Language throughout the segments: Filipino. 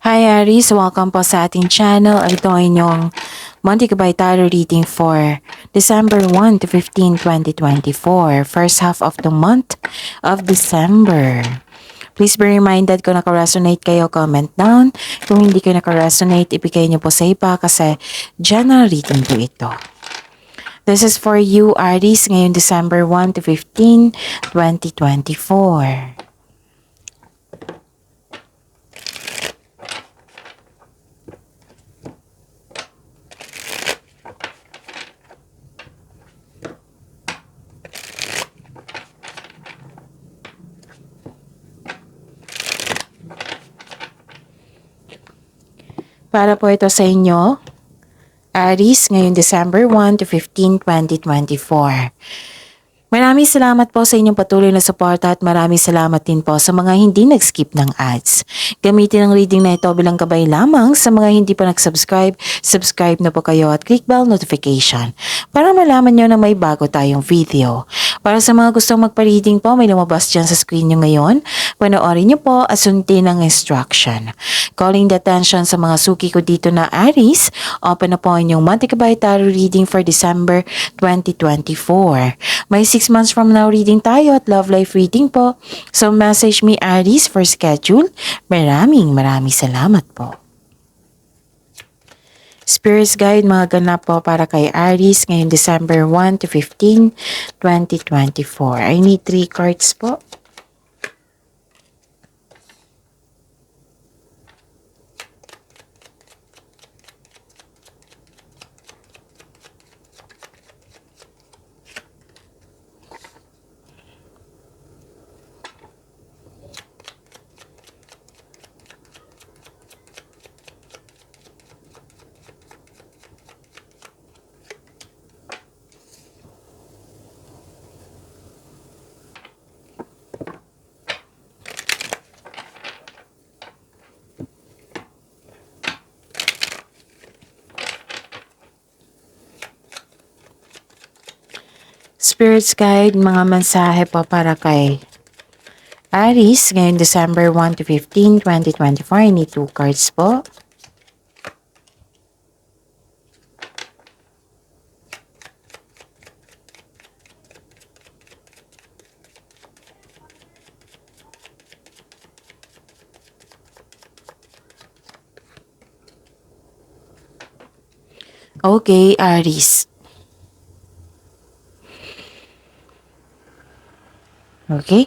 Hi Aries, welcome po sa ating channel. Ito ay inyong Monthly Gabay Tarot reading for December 1 to 15, 2024. First half of the month of December. Please be reminded kung naka-resonate kayo, comment down. Kung hindi kayo naka-resonate, ibigay niyo po sa iba kasi general reading po ito. This is for you Aries ngayong December 1 to 15, 2024. Para po ito sa inyo, Aries, ngayong December 1 to 15, 2024. Maraming salamat po sa inyong patuloy na suporta at maraming salamat din po sa mga hindi nag-skip ng ads. Gamitin ang reading na ito bilang gabay lamang sa mga hindi pa nag-subscribe. Subscribe na po kayo at click bell notification para malaman nyo na may bago tayong video. Para sa mga gustong magpa-reading po, may lumabas dyan sa screen nyo ngayon. Panoorin nyo po at sundin ang instruction. Calling the attention sa mga suki ko dito na Aries, open na po ang inyong Monthly Gabay Tarot reading for December 2024. May 6 months from now reading tayo at love life reading po. So message me Aries for schedule. Maraming salamat po. Spirits Guide mga ganap po para kay Aries ngayong December 1 to 15, 2024. I need 3 cards po. Spirits Guide, mga mensahe po para kay Aries ngayong December 1 to 15, 2024. I need 2 cards po. Okay, Aries. Okay?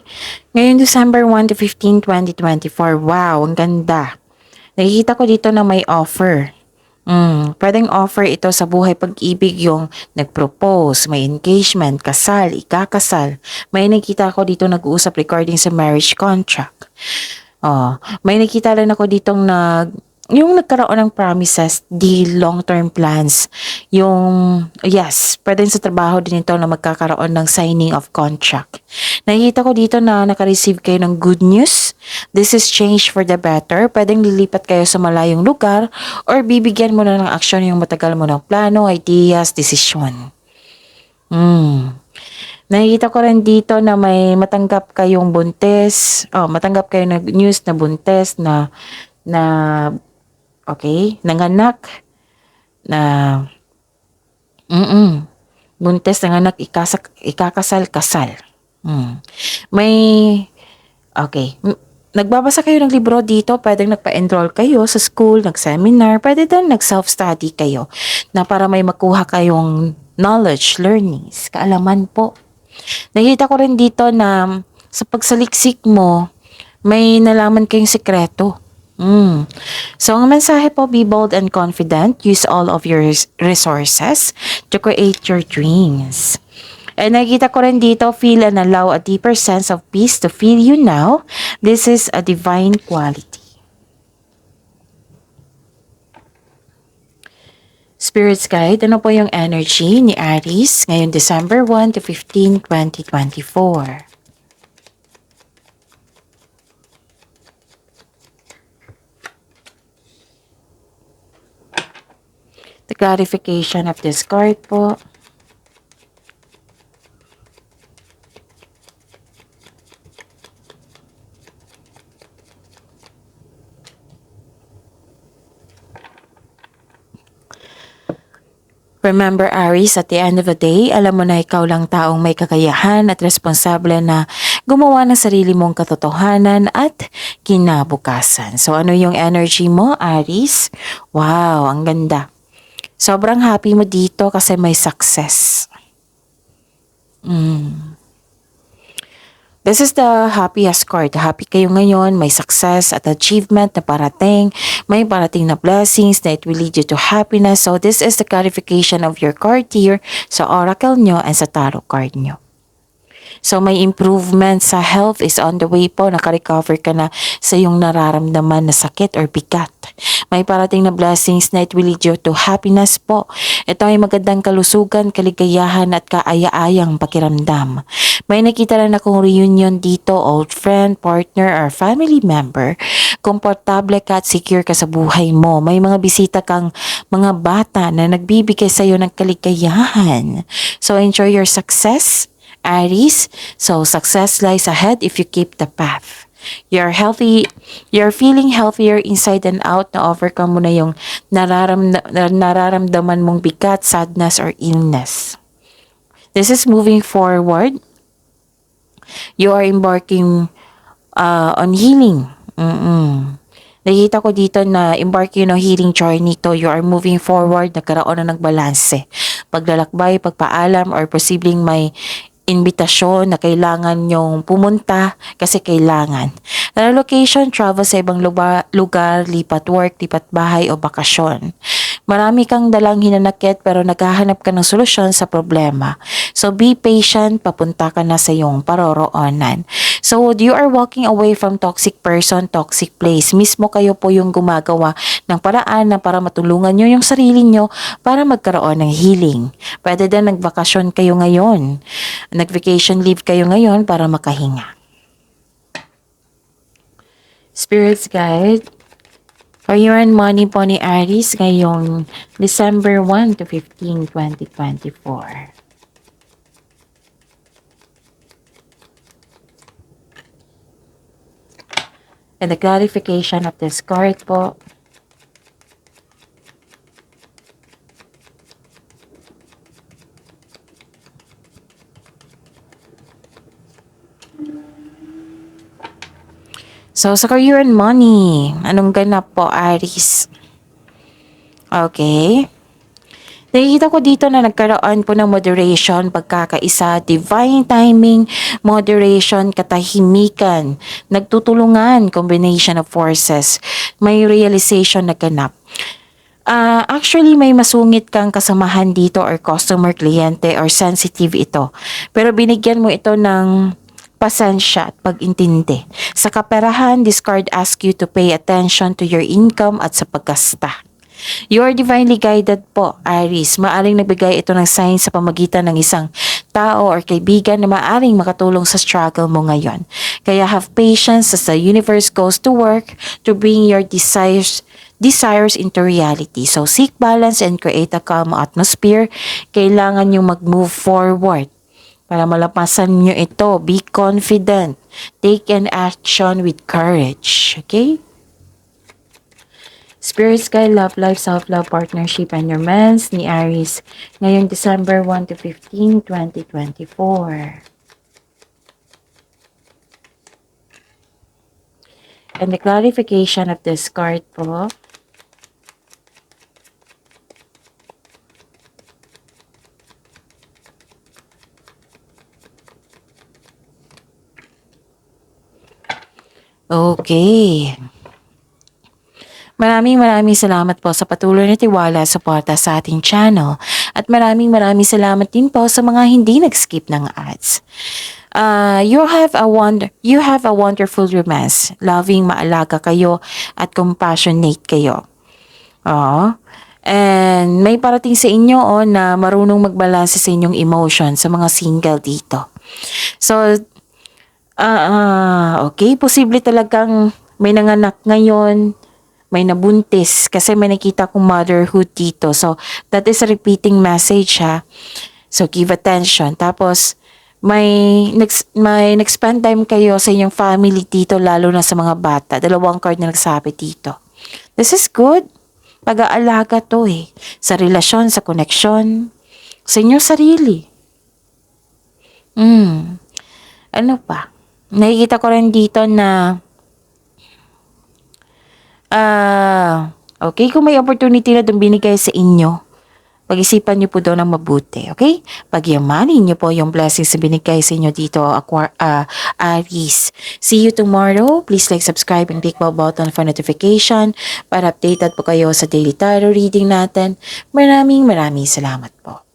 Ngayon December 1 to 15, 2024. Wow, ang ganda. Nakikita ko dito na may offer. Pwedeng offer ito sa buhay pag-ibig yung nag-propose, may engagement, kasal, ikakasal. May nakita ko dito nag-uusap regarding sa marriage contract. May nakita rin ako ditong yung nagkaroon ng promises, di long-term plans. Yes, pwede sa trabaho din ito na magkakaroon ng signing of contract. Nakikita ko dito na naka-receive kayo ng good news. This is change for the better. Pwedeng lilipat kayo sa malayong lugar or bibigyan mo na ng aksyon yung matagal mo ng plano, ideas, desisyon. Nakikita ko rin dito na may matanggap kayong buntis. Matanggap kayo ng news na buntis na nanganak na buntis, nanganak, ikakasal. May nagbabasa kayo ng libro dito, pwedeng nagpa-enroll kayo sa school, nag-seminar, pwede din nag-self-study kayo na para may makuha kayong knowledge, learnings, kaalaman po. Nakita ko rin dito na sa pagsaliksik mo, may nalaman kayong sekreto. So, ang mensahe po, be bold and confident. Use all of your resources to create your dreams. And nakikita ko rin dito, feel and allow a deeper sense of peace to fill you now. This is a divine quality. Spirits Guide, ano po yung energy ni Aries ngayong December 1 to 15, 2024? The clarification of this card po. Remember, Aries, at the end of the day, alam mo na ikaw lang taong may kakayahan at responsable na gumawa ng sarili mong katotohanan at kinabukasan. So, ano yung energy mo, Aries? Wow, ang ganda. Sobrang happy mo dito kasi may success. This is the happiest card. Happy kayo ngayon, may success at achievement na parating, may parating na blessings that will lead you to happiness. So this is the clarification of your card here sa oracle nyo and sa tarot card nyo. So may improvement sa health is on the way po. Nakarecover ka na sa iyong nararamdaman na sakit or bigat. May parating na blessings na it will lead you to happiness po. Ito ay magandang kalusugan, kaligayahan at kaaya-ayang pakiramdam. May nakita lang akong reunion dito, old friend, partner or family member. Komportable ka at secure ka sa buhay mo. May mga bisita kang mga bata na nagbibigay sa iyo ng kaligayahan. So enjoy your success, Aries. So success lies ahead if you keep the path. You're healthy, you're feeling healthier inside and out, na overcome mo na yung nararamdaman mong bigat, sadness or illness. This is moving forward. You are embarking on healing. Nakita ko dito na embarking on healing journey to. You are moving forward, nagkaroon na ng balanse. Paglalakbay, pagpaalam, or posibleng may invitasyon na kailangan nyong pumunta kasi kailangan. Relocation, travel sa ibang lugar, lipat work, lipat bahay o bakasyon. Marami kang dalang hinanakit pero naghahanap ka ng solusyon sa problema. So be patient, papunta ka na sa iyong paroroonan. So you are walking away from toxic person, toxic place. Mismo kayo po yung gumagawa ng paraan na para matulungan nyo yung sarili nyo para magkaroon ng healing. Pwede din nagbakasyon kayo ngayon. Nag-vacation leave kayo ngayon para makahinga. Spirits guide, career and money po ni Aries ngayong December 1 to 15, 2024. And the clarification of this card po. So, sa career and money, anong ganap po, Aries? Okay. Nakikita ko dito na nagkaroon po ng moderation, pagkakaisa, divine timing, moderation, katahimikan, nagtutulungan, combination of forces, may realization na ganap. Actually, may masungit kang kasamahan dito or customer, kliyente, or sensitive ito. Pero binigyan mo ito ng pasensya at pag-intindi. Sa kaperahan, this card asks you to pay attention to your income at sa paggasta. You are divinely guided po, Aries. Maaring nagbigay ito ng sign sa pamagitan ng isang tao or kaibigan na maaring makatulong sa struggle mo ngayon. Kaya have patience as the universe goes to work to bring your desires into reality. So seek balance and create a calm atmosphere. Kailangan yung mag-move forward. Para malampasan nyo ito, be confident. Take an action with courage. Okay? Spirit Sky, Love Life, Self-Love, Partnership, and Romance ni Aries ngayong December 1 to 15, 2024. And the clarification of this card po. Okay. Maraming salamat po sa patuloy na tiwala at suporta sa ating channel. At maraming salamat din po sa mga hindi nag-skip ng ads. You have a wonderful romance. Loving, maalaga kayo at compassionate kayo. And may parating sa inyo na marunong magbalanse sa inyong emotion sa mga single dito. So, okay, posible talagang may nanganak ngayon, may nabuntis kasi may nakita kong motherhood dito. So, that is a repeating message ha. So, give attention. Tapos, may nag-spend time kayo sa inyong family dito, lalo na sa mga bata. Dalawang card na nagsabi dito. This is good. Pag-aalaga to sa relasyon, sa koneksyon, sa inyong sarili. Ano pa? Nakikita ko rin dito na okay, kung may opportunity na doon binigay sa inyo, pag-isipan niyo po doon ng mabuti, okay? Pagyamanin niyo po yung blessings na binigay sa inyo dito, Aries. See you tomorrow. Please like, subscribe, and click bell button for notification para updated po kayo sa daily tarot reading natin. Maraming salamat po.